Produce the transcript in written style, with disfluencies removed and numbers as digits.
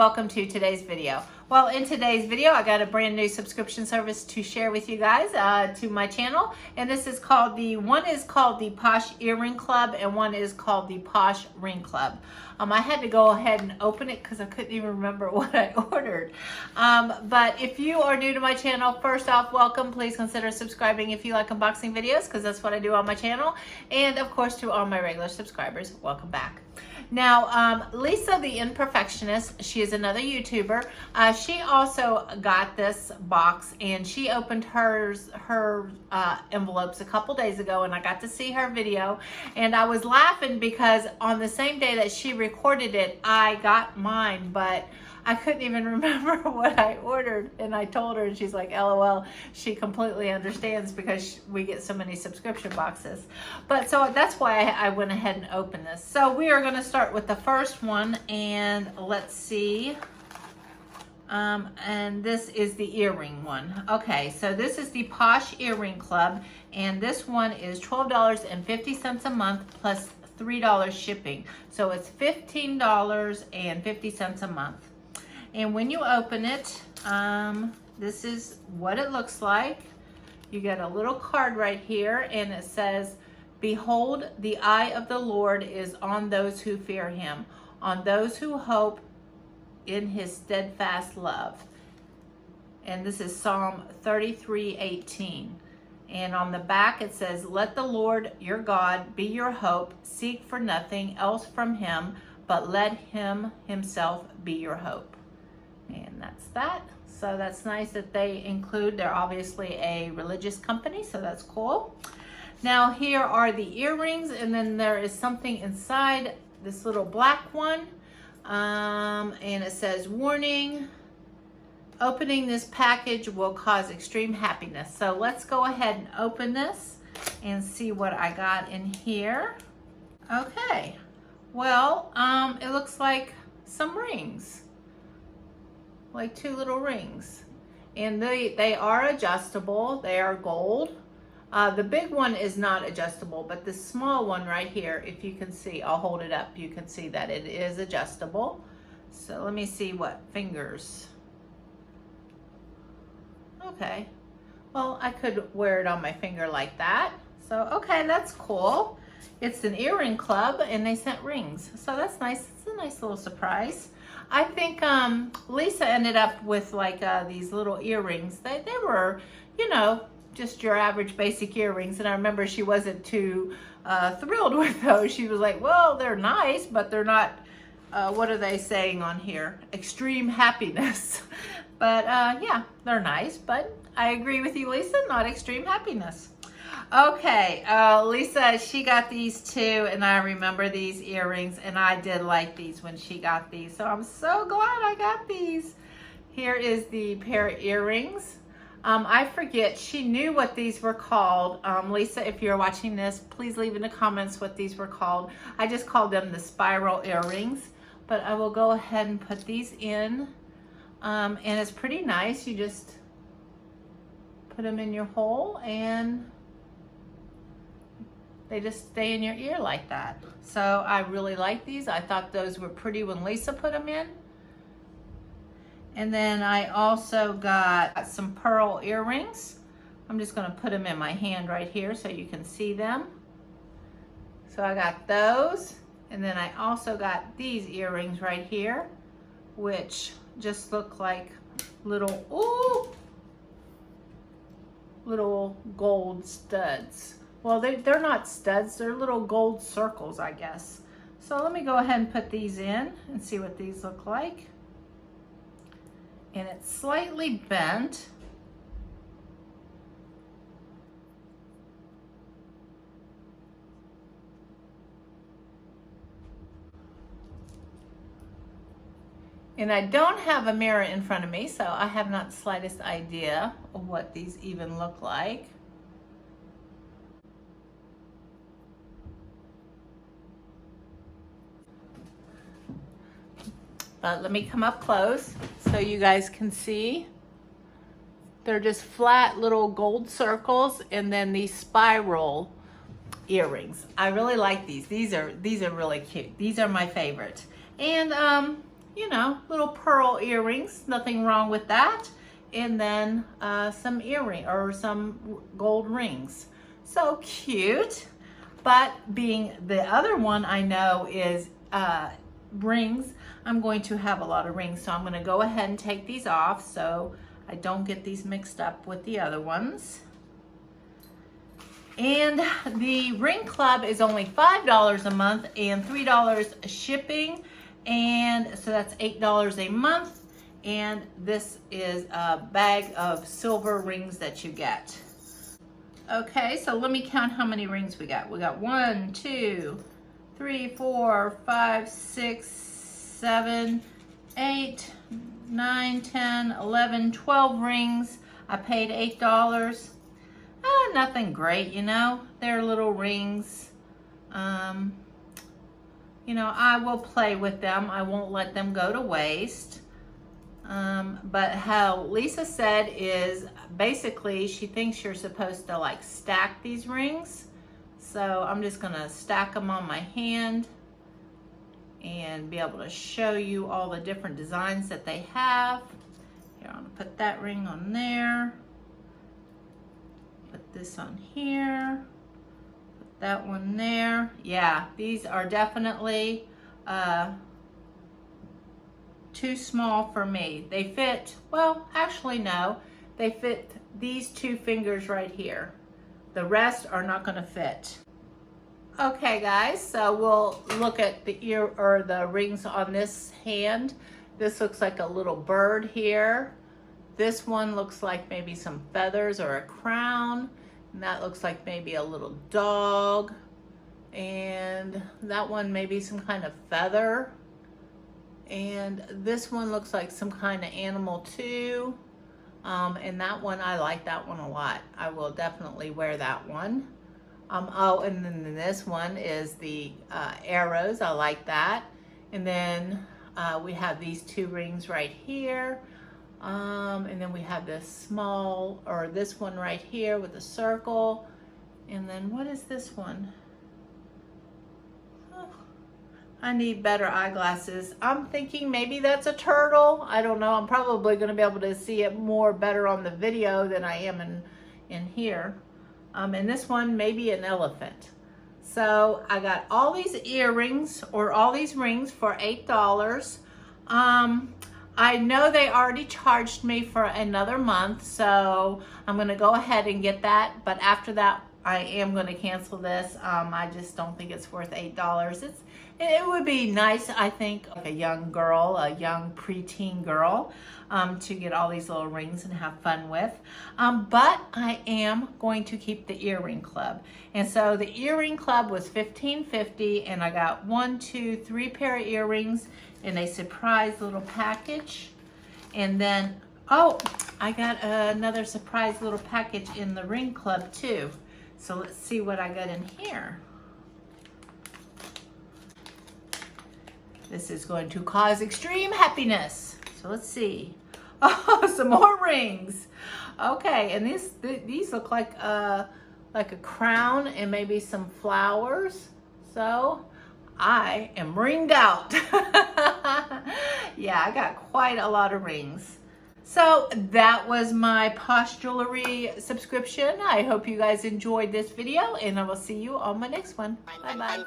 welcome to today's video. Well, in today's video, I got a brand new subscription service to share with you guys to my channel. And this is called one is called the Posh Earring Club and one is called the Posh Ring Club. I had to go ahead and open it because I couldn't even remember what I ordered. But if you are new to my channel, first off, welcome. Please consider subscribing if you like unboxing videos because that's what I do on my channel. And of course, to all my regular subscribers, welcome back. Now, Lisa the Imperfectionist, she is another YouTuber. She also got this box and she opened her envelopes a couple days ago and I got to see her video. And I was laughing because on the same day that she recorded it, I got mine, but I couldn't even remember what I ordered. And I told her and she's like, LOL, she completely understands because we get so many subscription boxes. But so that's why I went ahead and opened this. So we are gonna start with the first one and let's see. And this is the earring one. Okay, so this is the Posh Earring Club and this one is $12.50 a month plus $3 shipping. So it's $15.50 a month. And when you open it, this is what it looks like. You get a little card right here and it says, "Behold, the eye of the Lord is on those who fear him, on those who hope in his steadfast love." And this is Psalm 33:18. And on the back it says, "Let the Lord your God be your hope. Seek for nothing else from him, but let him himself be your hope." And that's that. So that's nice that they include, they're obviously a religious company, so that's cool. Now here are the earrings and then there is something inside this little black one. And it says, "Warning, opening this package will cause extreme happiness." So let's go ahead and open this and see what I got in here. Okay, well, it looks like some rings. Like two little rings, and they are adjustable. They are gold. The big one is not adjustable, but the small one right here, if you can see, I'll hold it up, you can see that it is adjustable. So let me see what fingers. Okay, well, I could wear it on my finger like that. So okay, that's cool. It's an earring club and they sent rings, so that's nice. It's a nice little surprise. I think Lisa ended up with like these little earrings. They were, you know, just your average basic earrings. And I remember she wasn't too thrilled with those. She was like, well, they're nice, but they're not, what are they saying on here? Extreme happiness. But yeah, they're nice. But I agree with you, Lisa, not extreme happiness. Okay, Lisa, she got these too, and I remember these earrings, and I did like these when she got these, so I'm so glad I got these. Here is the pair of earrings. I forget, she knew what these were called. Lisa, if you're watching this, please leave in the comments what these were called. I just called them the spiral earrings, but I will go ahead and put these in, and it's pretty nice. You just put them in your hole, and they just stay in your ear like that. So I really like these. I thought those were pretty when Lisa put them in. And then I also got some pearl earrings. I'm just gonna put them in my hand right here so you can see them. So I got those. And then I also got these earrings right here, which just look like little, ooh, little gold studs. Well, they're not studs, they're little gold circles, I guess. So let me go ahead and put these in and see what these look like. And it's slightly bent. And I don't have a mirror in front of me, so I have not the slightest idea of what these even look like. But let me come up close so you guys can see. They're just flat little gold circles and then these spiral earrings. I really like these. These are really cute. These are my favorite. And you know, little pearl earrings, nothing wrong with that. And then some earring or some gold rings. So cute. But being the other one I know is rings, I'm going to have a lot of rings. So I'm going to go ahead and take these off so I don't get these mixed up with the other ones. And the ring club is only $5 a month and $3 shipping. And so that's $8 a month. And this is a bag of silver rings that you get. Okay, so let me count how many rings we got. We got 1, 2, 3, 4, 5, 6, 7, 8, 9, 10, 11, 12 rings. I paid $8. Nothing great, you know. They're little rings. You know, I will play with them. I won't let them go to waste. But how Lisa said is basically she thinks you're supposed to like stack these rings. So I'm just gonna stack them on my hand and be able to show you all the different designs that they have. Here, I'm gonna put that ring on there. Put this on here. Put that one there. Yeah, these are definitely too small for me. They fit, well, actually no, they fit these 2 fingers right here. The rest are not gonna fit. Okay guys, so we'll look at the ear or the rings on this hand. This looks like a little bird here. This one looks like maybe some feathers or a crown. And that looks like maybe a little dog. And that one maybe some kind of feather. And this one looks like some kind of animal too. And that one, I like that one a lot. I will definitely wear that one. Oh, and then this one is the arrows. I like that. And then we have these 2 rings right here. And then we have this small, or this one right here with a circle. And then what is this one? Oh, I need better eyeglasses. I'm thinking maybe that's a turtle. I don't know. I'm probably going to be able to see it more better on the video than I am in here. And this one maybe an elephant. So I got all these earrings or all these rings for $8. I know they already charged me for another month, so I'm going to go ahead and get that. But after that, I am going to cancel this. I just don't think it's worth $8. It would be nice, I think, like a young girl, a young preteen girl, to get all these little rings and have fun with. But I am going to keep the earring club. And so the earring club was $15.50, and I got 1, 2, 3 pair of earrings in a surprise little package. And then, oh, I got another surprise little package in the ring club too. So let's see what I got in here. This is going to cause extreme happiness. So let's see. Oh, some more rings. Okay, and these look like a crown and maybe some flowers. So I am ringed out. Yeah, I got quite a lot of rings. So that was my Posh Jewelry subscription. I hope you guys enjoyed this video, and I will see you on my next one. Bye-bye.